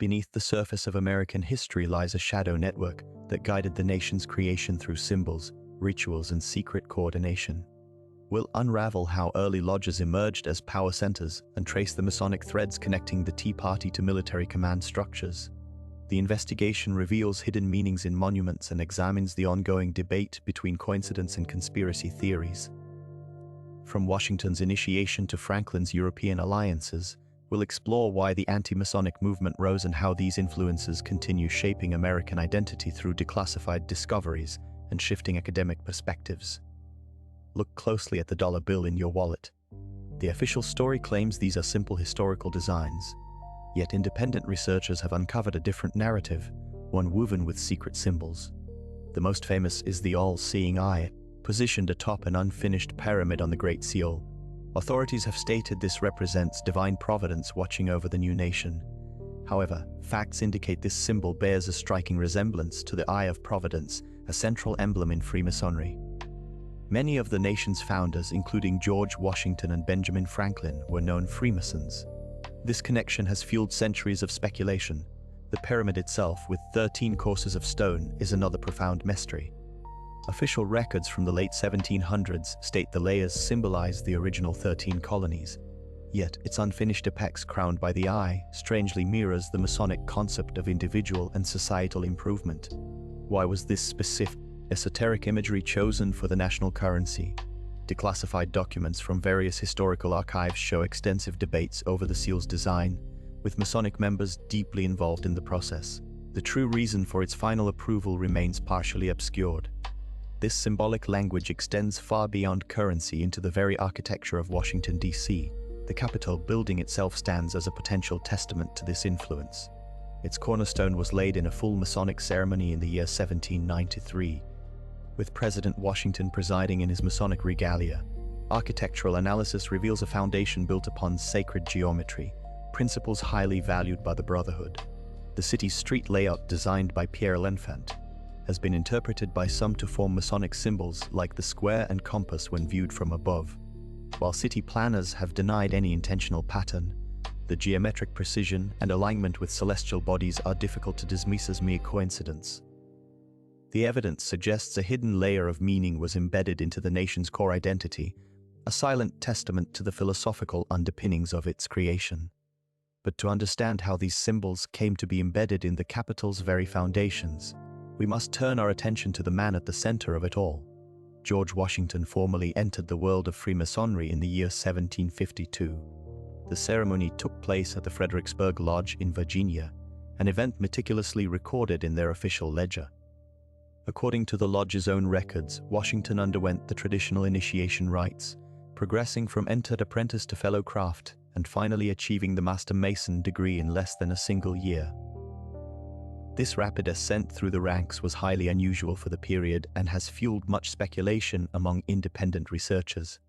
beneath the surface of American history lies a shadow network that guided the nation's creation through symbols, rituals, and secret coordination. We'll unravel how early lodges emerged as power centers and trace the Masonic threads connecting the Tea Party to military command structures. The investigation reveals hidden meanings in monuments and examines the ongoing debate between coincidence and conspiracy theories. From Washington's initiation to Franklin's European alliances, we'll explore why the anti-Masonic movement rose and how these influences continue shaping American identity through declassified discoveries and shifting academic perspectives. Look closely at the dollar bill in your wallet. The official story claims these are simple historical designs, yet independent researchers have uncovered a different narrative, one woven with secret symbols. The most famous is the all-seeing eye, positioned atop an unfinished pyramid on the Great Seal. Authorities have stated this represents divine providence watching over the new nation. However, facts indicate this symbol bears a striking resemblance to the Eye of Providence, a central emblem in Freemasonry. Many of the nation's founders, including George Washington and Benjamin Franklin, were known Freemasons. This connection has fueled centuries of speculation. The pyramid itself, with 13 courses of stone, is another profound mystery. Official records from the late 1700s state the layers symbolize the original 13 colonies. Yet, its unfinished apex crowned by the eye strangely mirrors the Masonic concept of individual and societal improvement. Why was this specific, esoteric imagery chosen for the national currency? Declassified documents from various historical archives show extensive debates over the seal's design, with Masonic members deeply involved in the process. The true reason for its final approval remains partially obscured. This symbolic language extends far beyond currency into the very architecture of Washington, D.C. The Capitol building itself stands as a potential testament to this influence. Its cornerstone was laid in a full Masonic ceremony in the year 1793, with President Washington presiding in his Masonic regalia. Architectural analysis reveals a foundation built upon sacred geometry, principles highly valued by the Brotherhood. The city's street layout, designed by Pierre L'Enfant, has been interpreted by some to form Masonic symbols like the square and compass when viewed from above. While city planners have denied any intentional pattern, the geometric precision and alignment with celestial bodies are difficult to dismiss as mere coincidence. The evidence suggests a hidden layer of meaning was embedded into the nation's core identity, a silent testament to the philosophical underpinnings of its creation. But to understand how these symbols came to be embedded in the Capitol's very foundations, we must turn our attention to the man at the center of it all. George Washington formally entered the world of Freemasonry in the year 1752. The ceremony took place at the Fredericksburg Lodge in Virginia, an event meticulously recorded in their official ledger. According to the lodge's own records, Washington underwent the traditional initiation rites, progressing from entered apprentice to fellow craft, and finally achieving the Master Mason degree in less than a single year. This rapid ascent through the ranks was highly unusual for the period and has fueled much speculation among independent researchers.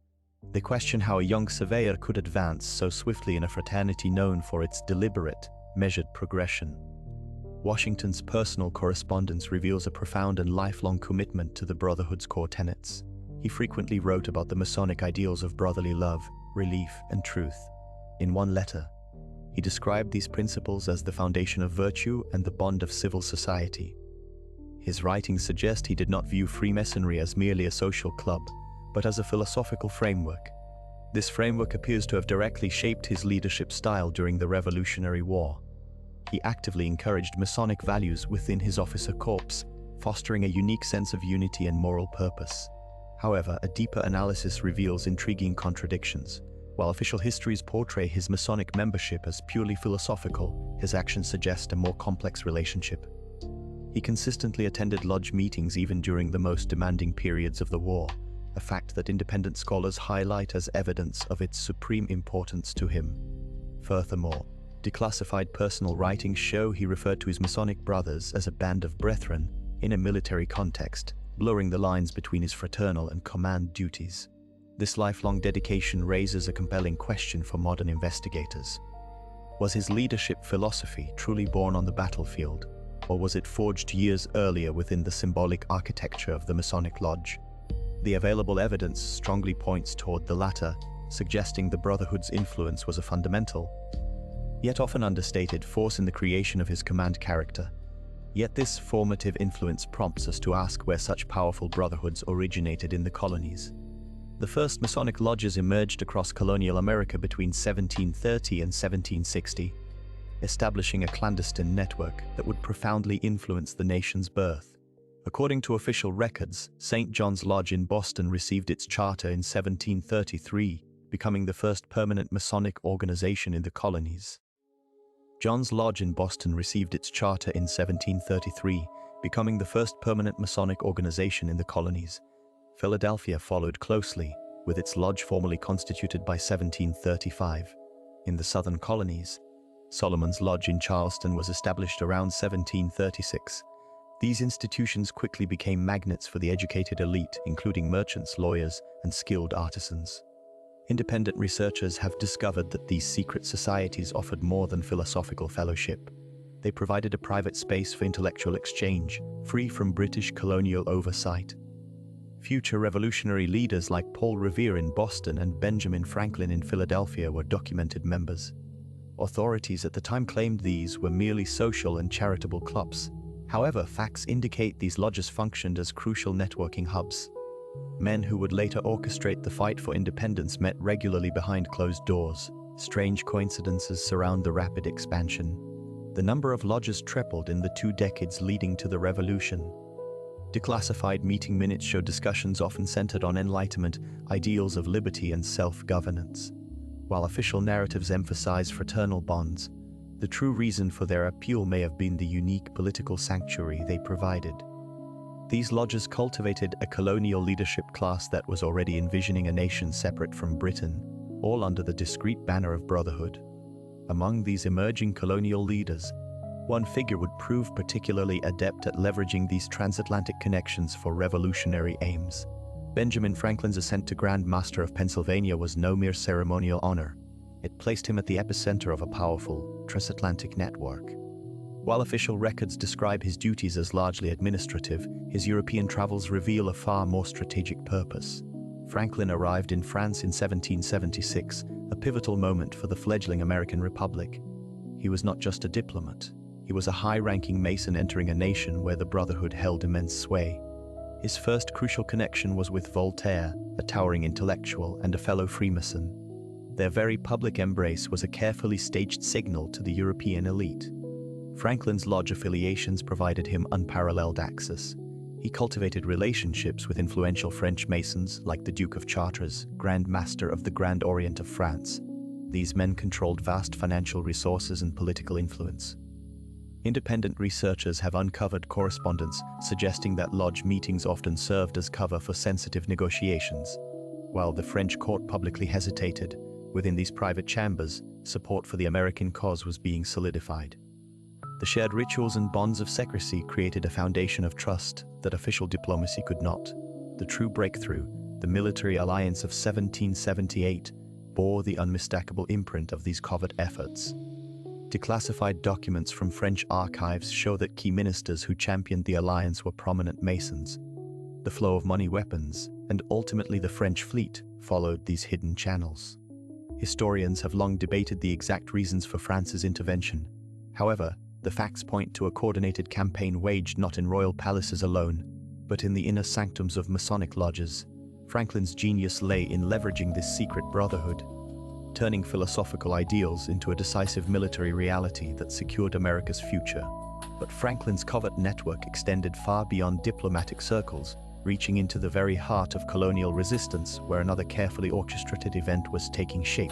They question how a young surveyor could advance so swiftly in a fraternity known for its deliberate, measured progression. Washington's personal correspondence reveals a profound and lifelong commitment to the Brotherhood's core tenets. He frequently wrote about the Masonic ideals of brotherly love, relief, and truth. In one letter, he described these principles as the foundation of virtue and the bond of civil society. His writings suggest he did not view Freemasonry as merely a social club, but as a philosophical framework. This framework appears to have directly shaped his leadership style during the Revolutionary War. He actively encouraged Masonic values within his officer corps, fostering a unique sense of unity and moral purpose. However, a deeper analysis reveals intriguing contradictions. While official histories portray his Masonic membership as purely philosophical, his actions suggest a more complex relationship. He consistently attended lodge meetings even during the most demanding periods of the war, a fact that independent scholars highlight as evidence of its supreme importance to him. Furthermore, declassified personal writings show he referred to his Masonic brothers as a band of brethren in a military context, blurring the lines between his fraternal and command duties. This lifelong dedication raises a compelling question for modern investigators. Was his leadership philosophy truly born on the battlefield, or was it forged years earlier within the symbolic architecture of the Masonic Lodge? The available evidence strongly points toward the latter, suggesting the Brotherhood's influence was a fundamental, yet often understated force in the creation of his command character. Yet this formative influence prompts us to ask where such powerful brotherhoods originated in the colonies. The first Masonic lodges emerged across colonial America between 1730 and 1760, establishing a clandestine network that would profoundly influence the nation's birth. According to official records, St. John's Lodge in Boston received its charter in 1733, becoming the first permanent Masonic organization in the colonies. John's Lodge in Boston received its charter in 1733, becoming the first permanent Masonic organization in the colonies. Philadelphia followed closely, with its lodge formally constituted by 1735. In the southern colonies, Solomon's Lodge in Charleston was established around 1736. These institutions quickly became magnets for the educated elite, including merchants, lawyers, and skilled artisans. Independent researchers have discovered that these secret societies offered more than philosophical fellowship. They provided a private space for intellectual exchange, free from British colonial oversight. Future revolutionary leaders like Paul Revere in Boston and Benjamin Franklin in Philadelphia were documented members. Authorities at the time claimed these were merely social and charitable clubs. However, facts indicate these lodges functioned as crucial networking hubs. Men who would later orchestrate the fight for independence met regularly behind closed doors. Strange coincidences surround the rapid expansion. The number of lodges tripled in the 2 decades leading to the Revolution. Declassified meeting minutes show discussions often centered on enlightenment, ideals of liberty and self-governance. While official narratives emphasize fraternal bonds, the true reason for their appeal may have been the unique political sanctuary they provided. These lodges cultivated a colonial leadership class that was already envisioning a nation separate from Britain, all under the discreet banner of brotherhood. Among these emerging colonial leaders, one figure would prove particularly adept at leveraging these transatlantic connections for revolutionary aims. Benjamin Franklin's ascent to Grand Master of Pennsylvania was no mere ceremonial honor. It placed him at the epicenter of a powerful transatlantic network. While official records describe his duties as largely administrative, his European travels reveal a far more strategic purpose. Franklin arrived in France in 1776, a pivotal moment for the fledgling American Republic. He was not just a diplomat. He was a high-ranking Mason entering a nation where the Brotherhood held immense sway. His first crucial connection was with Voltaire, a towering intellectual and a fellow Freemason. Their very public embrace was a carefully staged signal to the European elite. Franklin's lodge affiliations provided him unparalleled access. He cultivated relationships with influential French Masons like the Duke of Chartres, Grand Master of the Grand Orient of France. These men controlled vast financial resources and political influence. Independent researchers have uncovered correspondence suggesting that lodge meetings often served as cover for sensitive negotiations. While the French court publicly hesitated, within these private chambers, support for the American cause was being solidified. The shared rituals and bonds of secrecy created a foundation of trust that official diplomacy could not. The true breakthrough, the military alliance of 1778, bore the unmistakable imprint of these covert efforts. Declassified documents from French archives show that key ministers who championed the alliance were prominent Masons. The flow of money, weapons, and ultimately the French fleet followed these hidden channels. Historians have long debated the exact reasons for France's intervention. However, the facts point to a coordinated campaign waged not in royal palaces alone, but in the inner sanctums of Masonic lodges. Franklin's genius lay in leveraging this secret brotherhood, turning philosophical ideals into a decisive military reality that secured America's future. But Franklin's covert network extended far beyond diplomatic circles, reaching into the very heart of colonial resistance, where another carefully orchestrated event was taking shape.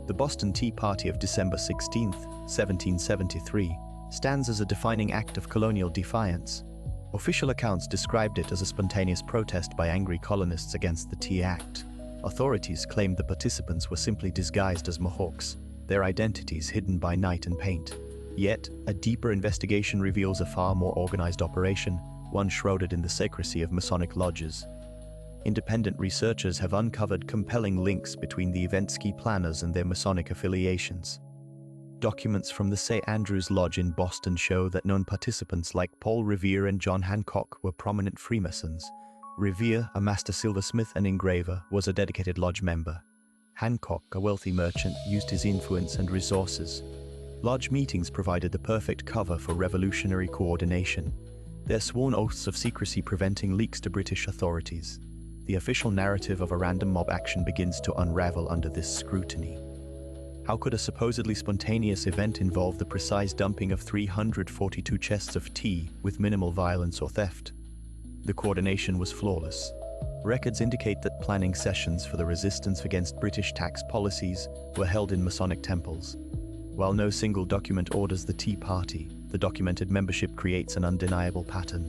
The Boston Tea Party of December 16, 1773, stands as a defining act of colonial defiance. Official accounts described it as a spontaneous protest by angry colonists against the Tea Act. Authorities claimed the participants were simply disguised as Mohawks, their identities hidden by night and paint. Yet, a deeper investigation reveals a far more organized operation, one shrouded in the secrecy of Masonic lodges. Independent researchers have uncovered compelling links between the event's key planners and their Masonic affiliations. Documents from the St. Andrew's Lodge in Boston show that known participants like Paul Revere and John Hancock were prominent Freemasons. Revere, a master silversmith and engraver, was a dedicated lodge member. Hancock, a wealthy merchant, used his influence and resources. Lodge meetings provided the perfect cover for revolutionary coordination, their sworn oaths of secrecy preventing leaks to British authorities. The official narrative of a random mob action begins to unravel under this scrutiny. How could a supposedly spontaneous event involve the precise dumping of 342 chests of tea with minimal violence or theft? The coordination was flawless. Records indicate that planning sessions for the resistance against British tax policies were held in Masonic temples. While no single document orders the Tea Party, the documented membership creates an undeniable pattern.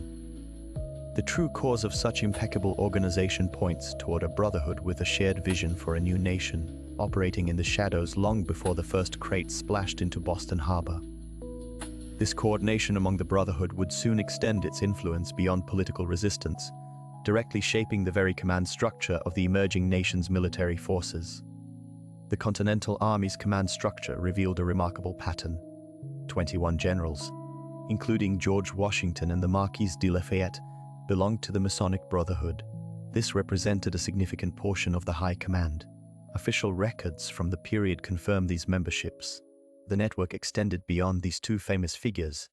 The true cause of such impeccable organization points toward a brotherhood with a shared vision for a new nation, operating in the shadows long before the first crates splashed into Boston Harbor. This coordination among the Brotherhood would soon extend its influence beyond political resistance, directly shaping the very command structure of the emerging nation's military forces. The Continental Army's command structure revealed a remarkable pattern. 21 generals, including George Washington and the Marquis de Lafayette, belonged to the Masonic Brotherhood. This represented a significant portion of the high command. Official records from the period confirm these memberships. The network extended beyond these two famous figures,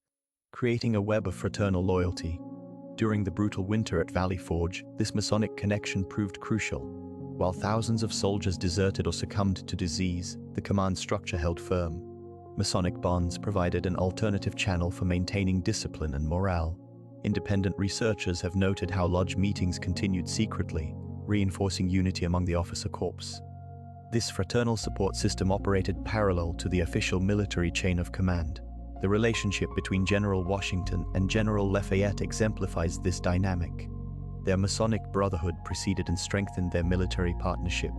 creating a web of fraternal loyalty. During the brutal winter at Valley Forge, this Masonic connection proved crucial. While thousands of soldiers deserted or succumbed to disease, the command structure held firm. Masonic bonds provided an alternative channel for maintaining discipline and morale. Independent researchers have noted how lodge meetings continued secretly, reinforcing unity among the officer corps. This fraternal support system operated parallel to the official military chain of command. The relationship between General Washington and General Lafayette exemplifies this dynamic. Their Masonic Brotherhood preceded and strengthened their military partnership.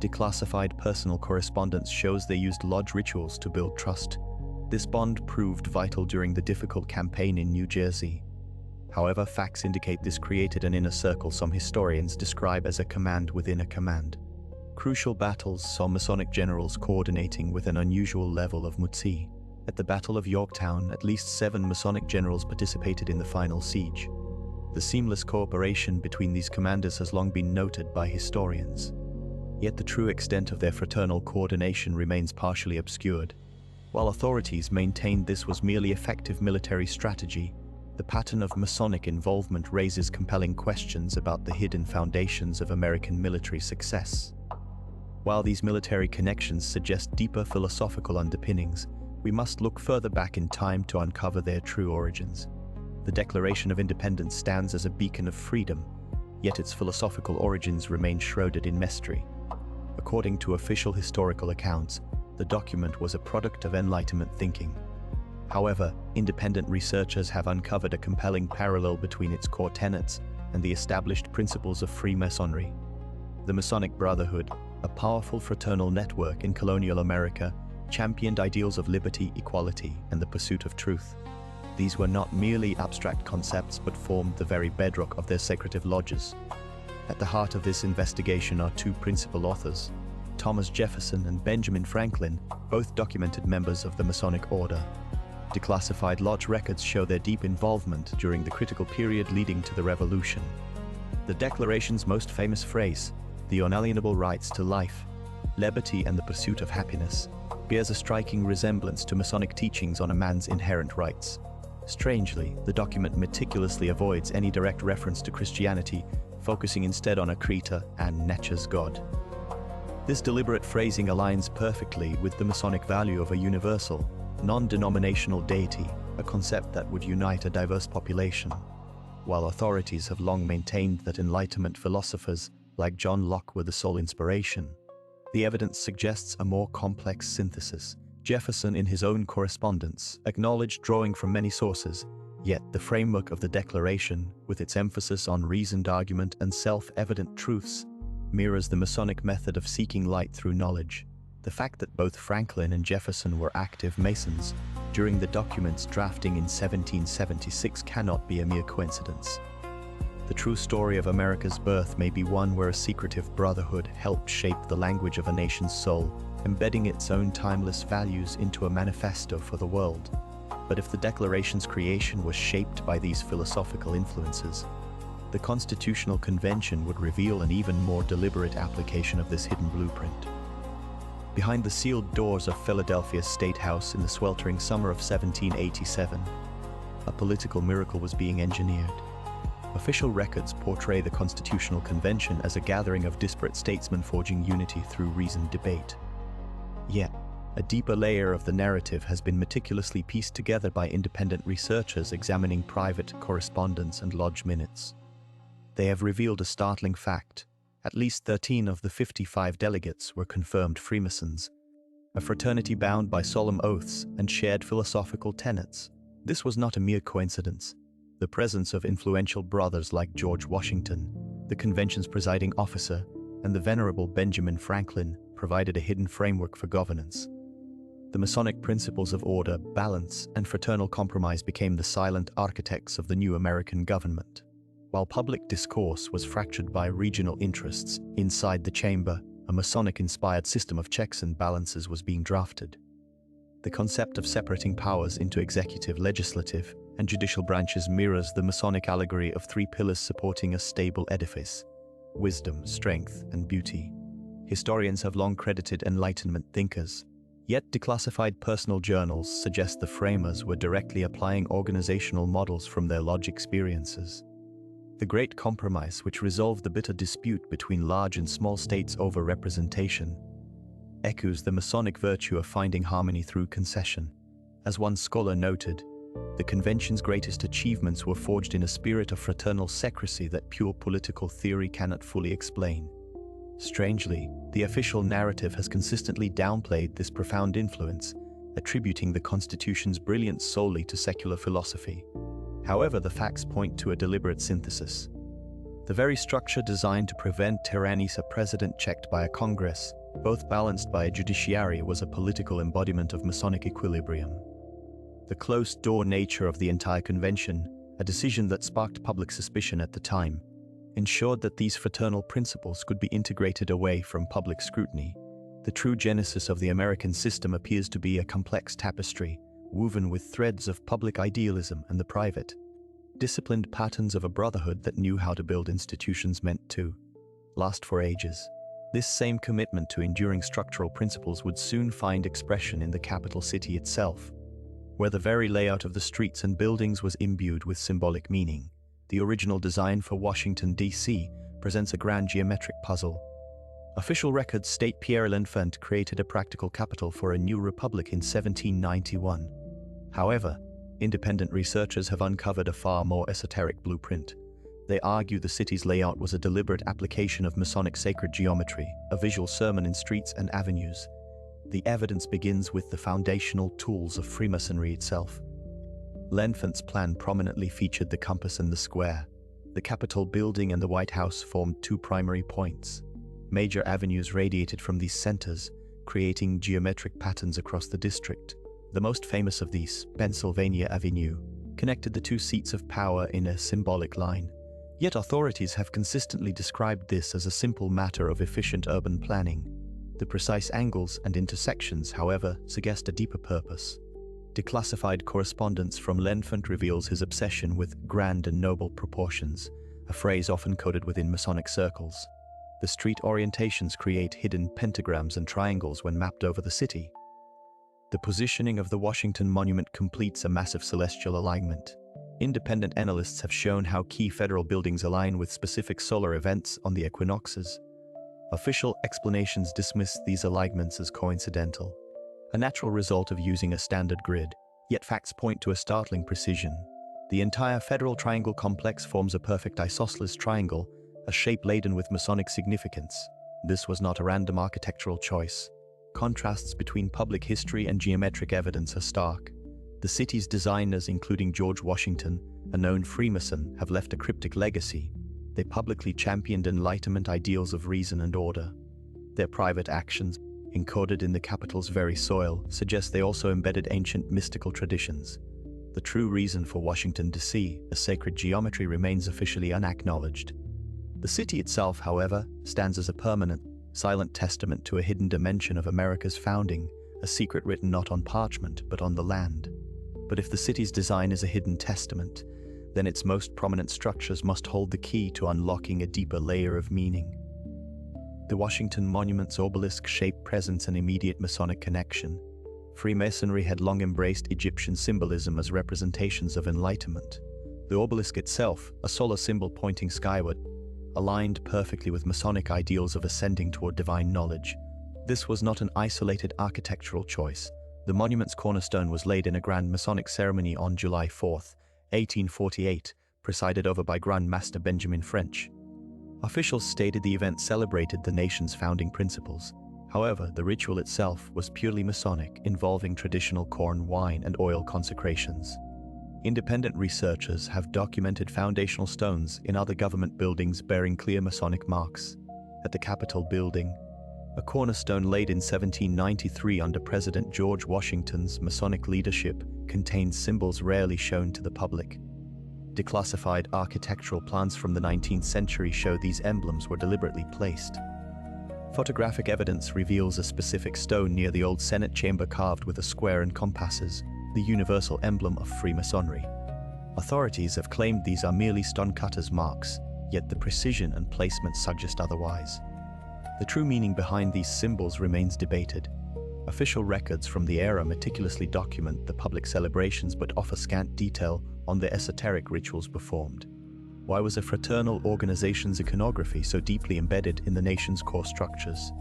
Declassified personal correspondence shows they used lodge rituals to build trust. This bond proved vital during the difficult campaign in New Jersey. However, facts indicate this created an inner circle some historians describe as a command within a command. Crucial battles saw Masonic generals coordinating with an unusual level of mutsi. At the Battle of Yorktown, at least 7 Masonic generals participated in the final siege. The seamless cooperation between these commanders has long been noted by historians. Yet the true extent of their fraternal coordination remains partially obscured. While authorities maintained this was merely effective military strategy, the pattern of Masonic involvement raises compelling questions about the hidden foundations of American military success. While these military connections suggest deeper philosophical underpinnings, we must look further back in time to uncover their true origins. The Declaration of Independence stands as a beacon of freedom, yet its philosophical origins remain shrouded in mystery. According to official historical accounts, the document was a product of Enlightenment thinking. However, independent researchers have uncovered a compelling parallel between its core tenets and the established principles of Freemasonry. The Masonic Brotherhood, a powerful fraternal network in colonial America, championed ideals of liberty, equality, and the pursuit of truth. These were not merely abstract concepts but formed the very bedrock of their secretive lodges. At the heart of this investigation are two principal authors, Thomas Jefferson and Benjamin Franklin, both documented members of the Masonic Order. Declassified lodge records show their deep involvement during the critical period leading to the Revolution. The Declaration's most famous phrase, "the unalienable rights to life, liberty and the pursuit of happiness," bears a striking resemblance to Masonic teachings on a man's inherent rights. Strangely, the document meticulously avoids any direct reference to Christianity, focusing instead on a creator and nature's God. This deliberate phrasing aligns perfectly with the Masonic value of a universal, non-denominational deity, a concept that would unite a diverse population. While authorities have long maintained that Enlightenment philosophers like John Locke were the sole inspiration, the evidence suggests a more complex synthesis. Jefferson, in his own correspondence, acknowledged drawing from many sources, yet the framework of the Declaration, with its emphasis on reasoned argument and self-evident truths, mirrors the Masonic method of seeking light through knowledge. The fact that both Franklin and Jefferson were active Masons during the document's drafting in 1776 cannot be a mere coincidence. The true story of America's birth may be one where a secretive brotherhood helped shape the language of a nation's soul, embedding its own timeless values into a manifesto for the world. But if the Declaration's creation was shaped by these philosophical influences, The Constitutional Convention would reveal an even more deliberate application of this hidden blueprint. Behind the sealed doors of Philadelphia's State House in the sweltering summer of 1787, a political miracle was being engineered. Official records portray the Constitutional Convention as a gathering of disparate statesmen forging unity through reasoned debate. Yet, a deeper layer of the narrative has been meticulously pieced together by independent researchers examining private correspondence and lodge minutes. They have revealed a startling fact. At least 13 of the 55 delegates were confirmed Freemasons, a fraternity bound by solemn oaths and shared philosophical tenets. This was not a mere coincidence. The presence of influential brothers like George Washington, the convention's presiding officer, and the venerable Benjamin Franklin provided a hidden framework for governance. The Masonic principles of order, balance, and fraternal compromise became the silent architects of the new American government. While public discourse was fractured by regional interests, inside the chamber, a Masonic-inspired system of checks and balances was being drafted. The concept of separating powers into executive, legislative, and judicial branches mirrors the Masonic allegory of three pillars supporting a stable edifice: wisdom, strength, and beauty. Historians have long credited Enlightenment thinkers, yet declassified personal journals suggest the framers were directly applying organizational models from their lodge experiences. The Great Compromise, which resolved the bitter dispute between large and small states over representation, echoes the Masonic virtue of finding harmony through concession. As one scholar noted, the convention's greatest achievements were forged in a spirit of fraternal secrecy that pure political theory cannot fully explain. Strangely, the official narrative has consistently downplayed this profound influence, attributing the Constitution's brilliance solely to secular philosophy. However, the facts point to a deliberate synthesis. The very structure designed to prevent tyranny, a president checked by a Congress, both balanced by a judiciary, was a political embodiment of Masonic equilibrium. The closed-door nature of the entire convention, a decision that sparked public suspicion at the time, ensured that these fraternal principles could be integrated away from public scrutiny. The true genesis of the American system appears to be a complex tapestry, woven with threads of public idealism and the private, disciplined patterns of a brotherhood that knew how to build institutions meant to last for ages. This same commitment to enduring structural principles would soon find expression in the capital city itself, where the very layout of the streets and buildings was imbued with symbolic meaning. The original design for Washington, D.C. presents a grand geometric puzzle. Official records state Pierre l'Enfant created a practical capital for a new republic in 1791. However, independent researchers have uncovered a far more esoteric blueprint. They argue the city's layout was a deliberate application of Masonic sacred geometry, a visual sermon in streets and avenues. The evidence begins with the foundational tools of Freemasonry itself. L'Enfant's plan prominently featured the compass and the square. The Capitol building and the White House formed two primary points. Major avenues radiated from these centers, creating geometric patterns across the district. The most famous of these, Pennsylvania Avenue, connected the two seats of power in a symbolic line. Yet authorities have consistently described this as a simple matter of efficient urban planning. The precise angles and intersections, however, suggest a deeper purpose. Declassified correspondence from l'Enfant reveals his obsession with grand and noble proportions, a phrase often coded within Masonic circles. The street orientations create hidden pentagrams and triangles when mapped over the city. The positioning of the Washington Monument completes a massive celestial alignment. Independent analysts have shown how key federal buildings align with specific solar events on the equinoxes. Official explanations dismiss these alignments as coincidental, a natural result of using a standard grid, yet facts point to a startling precision. The entire federal triangle complex forms a perfect isosceles triangle, a shape laden with Masonic significance. This was not a random architectural choice. Contrasts between public history and geometric evidence are stark. The city's designers, including George Washington, a known Freemason, have left a cryptic legacy. They publicly championed Enlightenment ideals of reason and order. Their private actions, encoded in the capital's very soil, suggest they also embedded ancient mystical traditions. The true reason for Washington, D.C., a sacred geometry, remains officially unacknowledged. The city itself, however, stands as a permanent, silent testament to a hidden dimension of America's founding, a secret written not on parchment but on the land. But if the city's design is a hidden testament, then its most prominent structures must hold the key to unlocking a deeper layer of meaning. The Washington Monument's obelisk-shaped presents an immediate Masonic connection. Freemasonry had long embraced Egyptian symbolism as representations of enlightenment. The obelisk itself, a solar symbol pointing skyward, aligned perfectly with Masonic ideals of ascending toward divine knowledge. This was not an isolated architectural choice. The monument's cornerstone was laid in a grand Masonic ceremony on July 4, 1848, presided over by Grand Master Benjamin French. Officials stated the event celebrated the nation's founding principles. However, the ritual itself was purely Masonic, involving traditional corn, wine, and oil consecrations. Independent researchers have documented foundational stones in other government buildings bearing clear Masonic marks. At the Capitol building, a cornerstone laid in 1793 under President George Washington's Masonic leadership contains symbols rarely shown to the public. Declassified architectural plans from the 19th century show these emblems were deliberately placed. Photographic evidence reveals a specific stone near the old Senate chamber carved with a square and compasses, the universal emblem of Freemasonry. Authorities have claimed these are merely stonecutters' marks, yet the precision and placement suggest otherwise. The true meaning behind these symbols remains debated. Official records from the era meticulously document the public celebrations but offer scant detail on the esoteric rituals performed. Why was a fraternal organization's iconography so deeply embedded in the nation's core structures?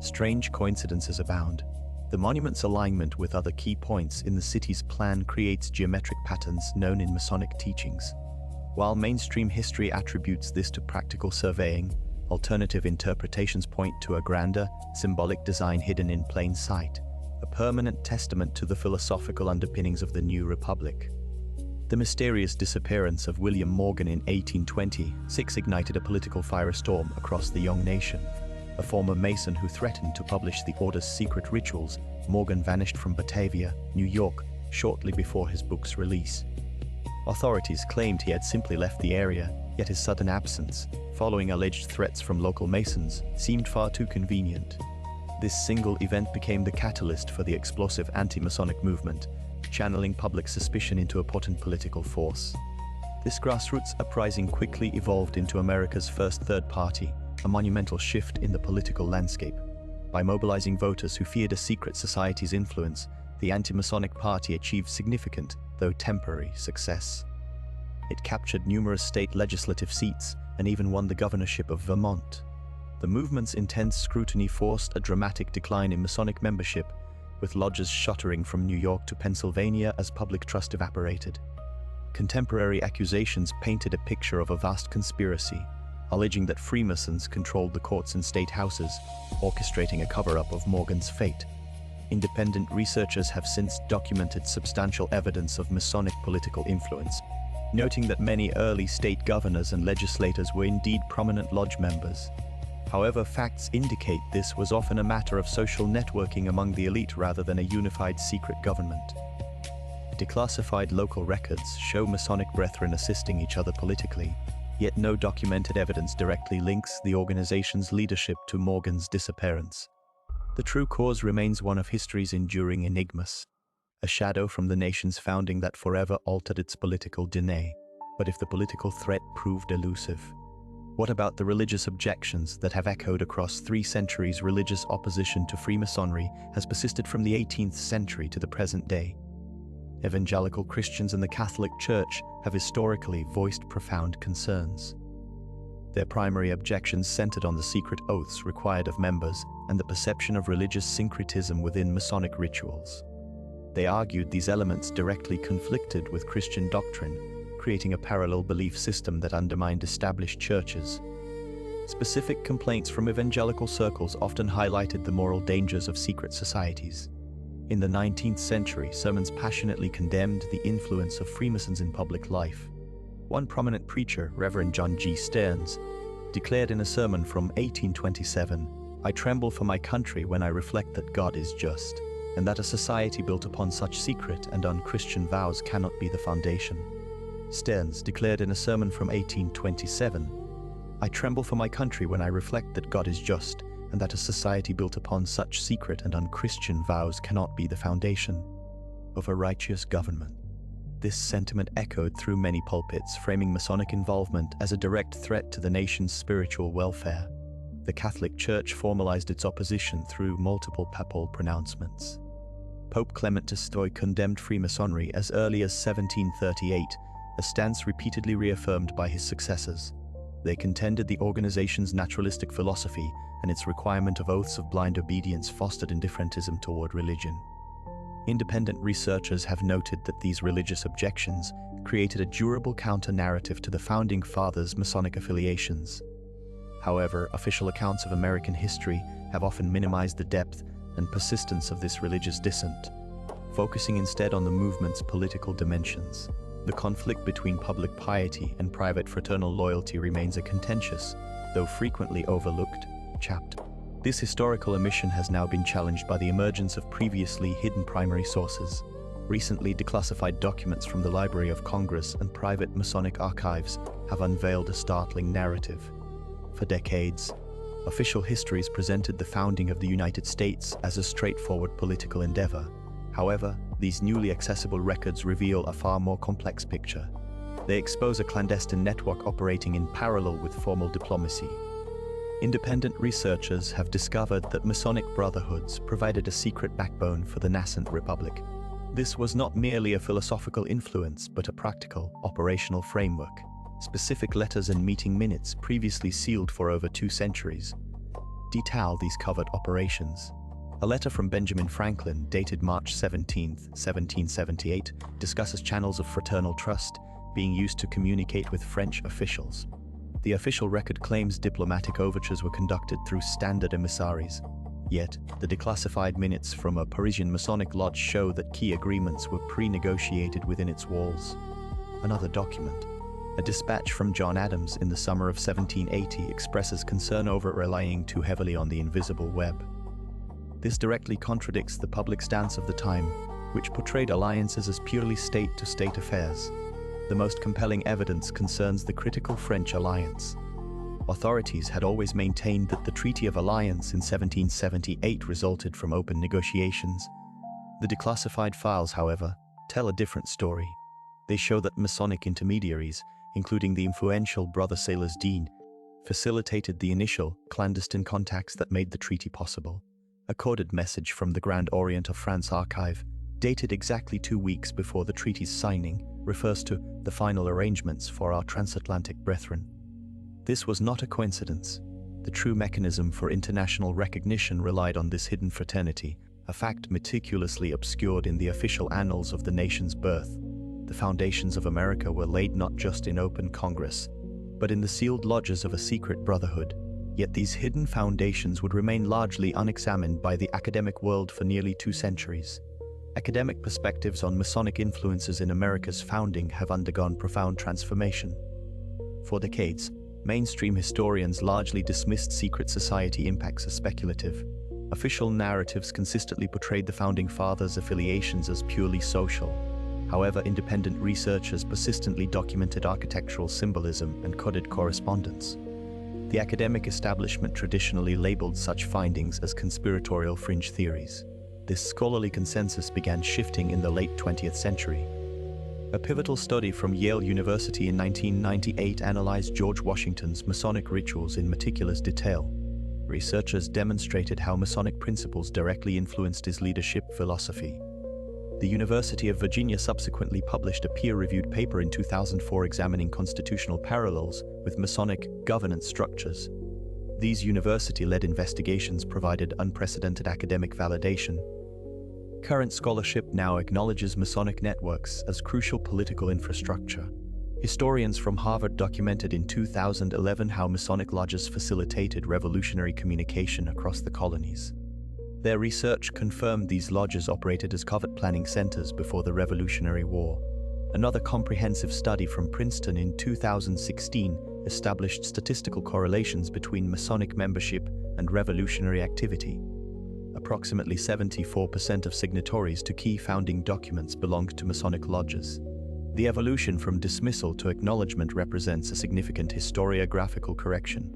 Strange coincidences abound. The monument's alignment with other key points in the city's plan creates geometric patterns known in Masonic teachings. While mainstream history attributes this to practical surveying, alternative interpretations point to a grander, symbolic design hidden in plain sight, a permanent testament to the philosophical underpinnings of the New Republic. The mysterious disappearance of William Morgan in 1826 ignited a political firestorm across the young nation. A former Mason who threatened to publish the Order's secret rituals, Morgan vanished from Batavia, New York, shortly before his book's release. Authorities claimed he had simply left the area, yet his sudden absence, following alleged threats from local Masons, seemed far too convenient. This single event became the catalyst for the explosive anti-Masonic movement, channeling public suspicion into a potent political force. This grassroots uprising quickly evolved into America's first third party, a monumental shift in the political landscape. By mobilizing voters who feared a secret society's influence, the anti-Masonic party achieved significant, though temporary, success. It captured numerous state legislative seats and even won the governorship of Vermont. The movement's intense scrutiny forced a dramatic decline in Masonic membership, with lodges shuttering from New York to Pennsylvania as public trust evaporated. Contemporary accusations painted a picture of a vast conspiracy, alleging that Freemasons controlled the courts and state houses, orchestrating a cover-up of Morgan's fate. Independent researchers have since documented substantial evidence of Masonic political influence, noting that many early state governors and legislators were indeed prominent lodge members. However, facts indicate this was often a matter of social networking among the elite rather than a unified secret government. Declassified local records show Masonic brethren assisting each other politically, yet no documented evidence directly links the organization's leadership to Morgan's disappearance. The true cause remains one of history's enduring enigmas, a shadow from the nation's founding that forever altered its political DNA. But if the political threat proved elusive, what about the religious objections that have echoed across 3 centuries? Religious opposition to Freemasonry has persisted from the 18th century to the present day. Evangelical Christians and the Catholic Church have historically voiced profound concerns. Their primary objections centered on the secret oaths required of members and the perception of religious syncretism within Masonic rituals. They argued these elements directly conflicted with Christian doctrine, creating a parallel belief system that undermined established churches. Specific complaints from evangelical circles often highlighted the moral dangers of secret societies. In the 19th century, sermons passionately condemned the influence of Freemasons in public life. One prominent preacher, Reverend John G. Stearns, declared in a sermon from 1827, "I tremble for my country when I reflect that God is just, and that a society built upon such secret and unchristian vows cannot be the foundation." Stearns declared in a sermon from 1827, "I tremble for my country when I reflect that God is just, and that a society built upon such secret and unchristian vows cannot be the foundation of a righteous government." This sentiment echoed through many pulpits, framing Masonic involvement as a direct threat to the nation's spiritual welfare. The Catholic Church formalized its opposition through multiple papal pronouncements. Pope Clement VI condemned Freemasonry as early as 1738, a stance repeatedly reaffirmed by his successors. They contended the organization's naturalistic philosophy and its requirement of oaths of blind obedience fostered indifferentism toward religion. Independent researchers have noted that these religious objections created a durable counter-narrative to the Founding Fathers' Masonic affiliations. However, official accounts of American history have often minimized the depth and persistence of this religious dissent, focusing instead on the movement's political dimensions. The conflict between public piety and private fraternal loyalty remains a contentious, though frequently overlooked, chapter. This historical omission has now been challenged by the emergence of previously hidden primary sources. Recently declassified documents from the Library of Congress and private Masonic archives have unveiled a startling narrative. For decades, official histories presented the founding of the United States as a straightforward political endeavor. However, these newly accessible records reveal a far more complex picture. They expose a clandestine network operating in parallel with formal diplomacy. Independent researchers have discovered that Masonic brotherhoods provided a secret backbone for the nascent republic. This was not merely a philosophical influence, but a practical, operational framework. Specific letters and meeting minutes, previously sealed for over 2 centuries, detail these covert operations. A letter from Benjamin Franklin, dated March 17, 1778, discusses channels of fraternal trust being used to communicate with French officials. The official record claims diplomatic overtures were conducted through standard emissaries. Yet, the declassified minutes from a Parisian Masonic lodge show that key agreements were pre-negotiated within its walls. Another document, a dispatch from John Adams in the summer of 1780, expresses concern over relying too heavily on the invisible web. This directly contradicts the public stance of the time, which portrayed alliances as purely state-to-state affairs. The most compelling evidence concerns the critical French alliance. Authorities had always maintained that the Treaty of Alliance in 1778 resulted from open negotiations. The declassified files, however, tell a different story. They show that Masonic intermediaries, including the influential Brother Sailors Dean, facilitated the initial, clandestine contacts that made the treaty possible. A coded message from the Grand Orient of France archive, dated exactly 2 weeks before the treaty's signing, refers to the final arrangements for our transatlantic brethren. This was not a coincidence. The true mechanism for international recognition relied on this hidden fraternity, a fact meticulously obscured in the official annals of the nation's birth. The foundations of America were laid not just in open Congress, but in the sealed lodges of a secret brotherhood. Yet these hidden foundations would remain largely unexamined by the academic world for nearly 2 centuries. Academic perspectives on Masonic influences in America's founding have undergone profound transformation. For decades, mainstream historians largely dismissed secret society impacts as speculative. Official narratives consistently portrayed the Founding Fathers' affiliations as purely social. However, independent researchers persistently documented architectural symbolism and coded correspondence. The academic establishment traditionally labeled such findings as conspiratorial fringe theories. This scholarly consensus began shifting in the late 20th century. A pivotal study from Yale University in 1998 analyzed George Washington's Masonic rituals in meticulous detail. Researchers demonstrated how Masonic principles directly influenced his leadership philosophy. The University of Virginia subsequently published a peer-reviewed paper in 2004 examining constitutional parallels with Masonic governance structures. These university-led investigations provided unprecedented academic validation. Current scholarship now acknowledges Masonic networks as crucial political infrastructure. Historians from Harvard documented in 2011 how Masonic lodges facilitated revolutionary communication across the colonies. Their research confirmed these lodges operated as covert planning centers before the Revolutionary War. Another comprehensive study from Princeton in 2016 established statistical correlations between Masonic membership and revolutionary activity. Approximately 74% of signatories to key founding documents belonged to Masonic lodges. The evolution from dismissal to acknowledgement represents a significant historiographical correction.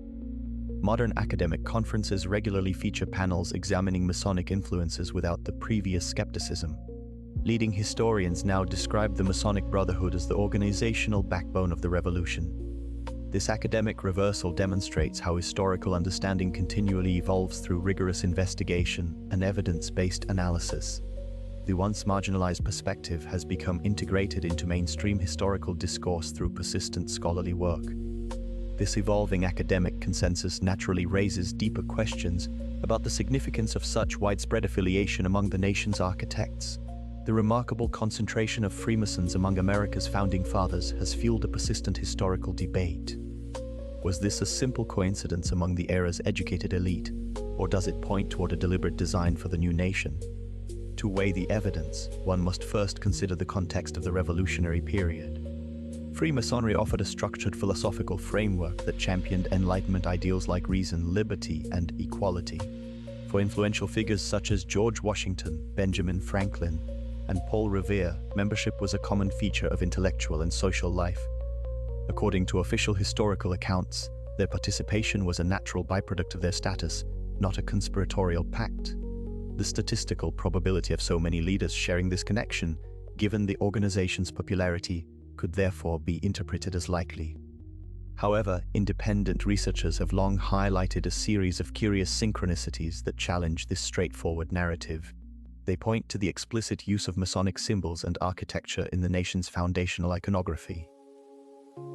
Modern academic conferences regularly feature panels examining Masonic influences without the previous skepticism. Leading historians now describe the Masonic Brotherhood as the organizational backbone of the revolution. This academic reversal demonstrates how historical understanding continually evolves through rigorous investigation and evidence-based analysis. The once marginalized perspective has become integrated into mainstream historical discourse through persistent scholarly work. This evolving academic consensus naturally raises deeper questions about the significance of such widespread affiliation among the nation's architects. The remarkable concentration of Freemasons among America's founding fathers has fueled a persistent historical debate. Was this a simple coincidence among the era's educated elite, or does it point toward a deliberate design for the new nation? To weigh the evidence, one must first consider the context of the revolutionary period. Freemasonry offered a structured philosophical framework that championed Enlightenment ideals like reason, liberty, and equality. For influential figures such as George Washington, Benjamin Franklin, and Paul Revere, membership was a common feature of intellectual and social life. According to official historical accounts, their participation was a natural byproduct of their status, not a conspiratorial pact. The statistical probability of so many leaders sharing this connection, given the organization's popularity, could therefore be interpreted as likely. However, independent researchers have long highlighted a series of curious synchronicities that challenge this straightforward narrative. They point to the explicit use of Masonic symbols and architecture in the nation's foundational iconography.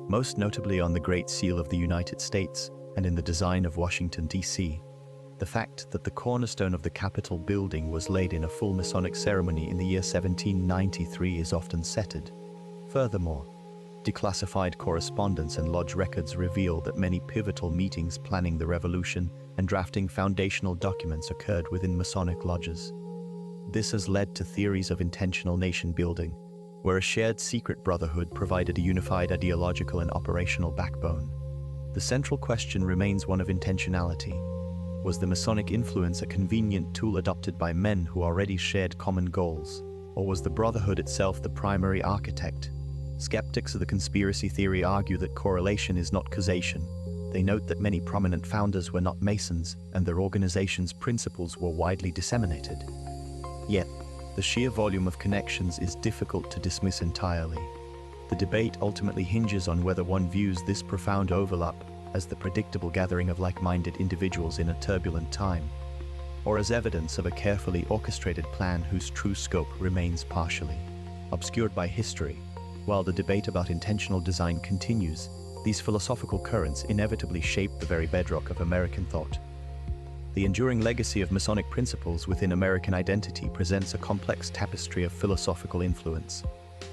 Most notably on the Great Seal of the United States and in the design of Washington, D.C. The fact that the cornerstone of the Capitol building was laid in a full Masonic ceremony in the year 1793 is often cited. Furthermore, declassified correspondence and lodge records reveal that many pivotal meetings planning the revolution and drafting foundational documents occurred within Masonic lodges. This has led to theories of intentional nation building, where a shared secret brotherhood provided a unified ideological and operational backbone. The central question remains one of intentionality. Was the Masonic influence a convenient tool adopted by men who already shared common goals, or was the Brotherhood itself the primary architect? Skeptics of the conspiracy theory argue that correlation is not causation. They note that many prominent founders were not Masons, and their organization's principles were widely disseminated. Yet, the sheer volume of connections is difficult to dismiss entirely. The debate ultimately hinges on whether one views this profound overlap as the predictable gathering of like-minded individuals in a turbulent time, or as evidence of a carefully orchestrated plan whose true scope remains partially obscured by history. While the debate about intentional design continues, these philosophical currents inevitably shape the very bedrock of American thought. The enduring legacy of Masonic principles within American identity presents a complex tapestry of philosophical influence.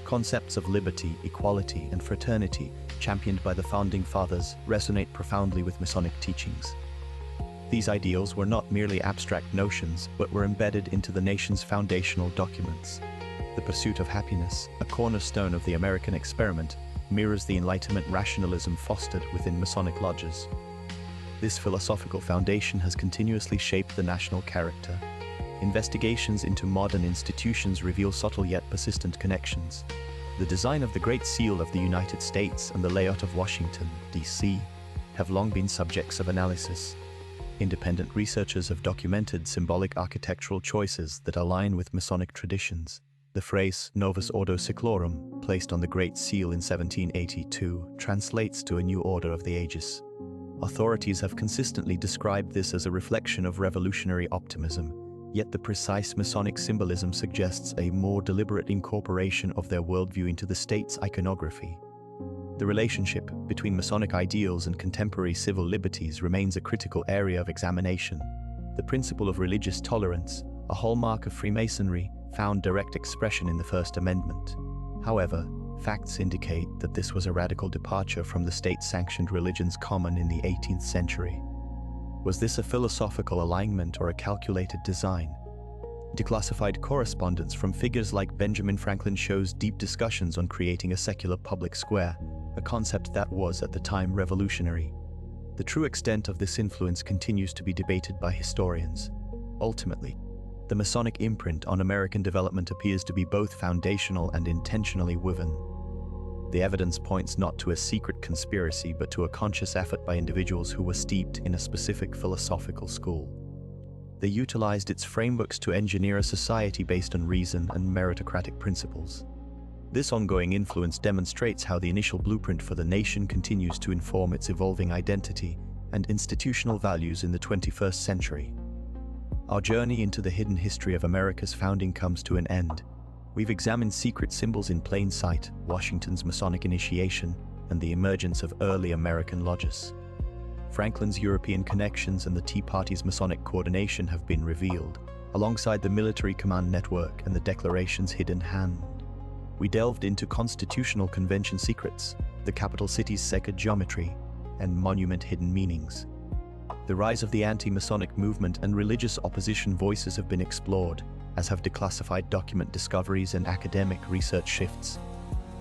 Concepts of liberty, equality, and fraternity, championed by the Founding Fathers, resonate profoundly with Masonic teachings. These ideals were not merely abstract notions, but were embedded into the nation's foundational documents. The pursuit of happiness, a cornerstone of the American experiment, mirrors the Enlightenment rationalism fostered within Masonic lodges. This philosophical foundation has continuously shaped the national character. Investigations into modern institutions reveal subtle yet persistent connections. The design of the Great Seal of the United States and the layout of Washington, D.C., have long been subjects of analysis. Independent researchers have documented symbolic architectural choices that align with Masonic traditions. The phrase Novus Ordo Seclorum, placed on the Great Seal in 1782, translates to a new order of the ages. Authorities have consistently described this as a reflection of revolutionary optimism, yet the precise Masonic symbolism suggests a more deliberate incorporation of their worldview into the state's iconography. The relationship between Masonic ideals and contemporary civil liberties remains a critical area of examination. The principle of religious tolerance, a hallmark of Freemasonry, found direct expression in the First Amendment. However, facts indicate that this was a radical departure from the state-sanctioned religions common in the 18th century. Was this a philosophical alignment or a calculated design? Declassified correspondence from figures like Benjamin Franklin shows deep discussions on creating a secular public square, a concept that was at the time revolutionary. The true extent of this influence continues to be debated by historians. Ultimately, the Masonic imprint on American development appears to be both foundational and intentionally woven. The evidence points not to a secret conspiracy, but to a conscious effort by individuals who were steeped in a specific philosophical school. They utilized its frameworks to engineer a society based on reason and meritocratic principles. This ongoing influence demonstrates how the initial blueprint for the nation continues to inform its evolving identity and institutional values in the 21st century. Our journey into the hidden history of America's founding comes to an end. We've examined secret symbols in plain sight, Washington's Masonic initiation, and the emergence of early American lodges. Franklin's European connections and the Tea Party's Masonic coordination have been revealed, alongside the military command network and the Declaration's hidden hand. We delved into constitutional convention secrets, the capital city's sacred geometry, and monument hidden meanings. The rise of the anti-Masonic movement and religious opposition voices have been explored, as have declassified document discoveries and academic research shifts.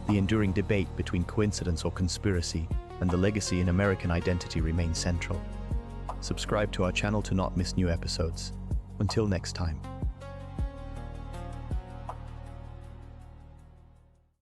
The enduring debate between coincidence or conspiracy and the legacy in American identity remains central. Subscribe to our channel to not miss new episodes. Until next time.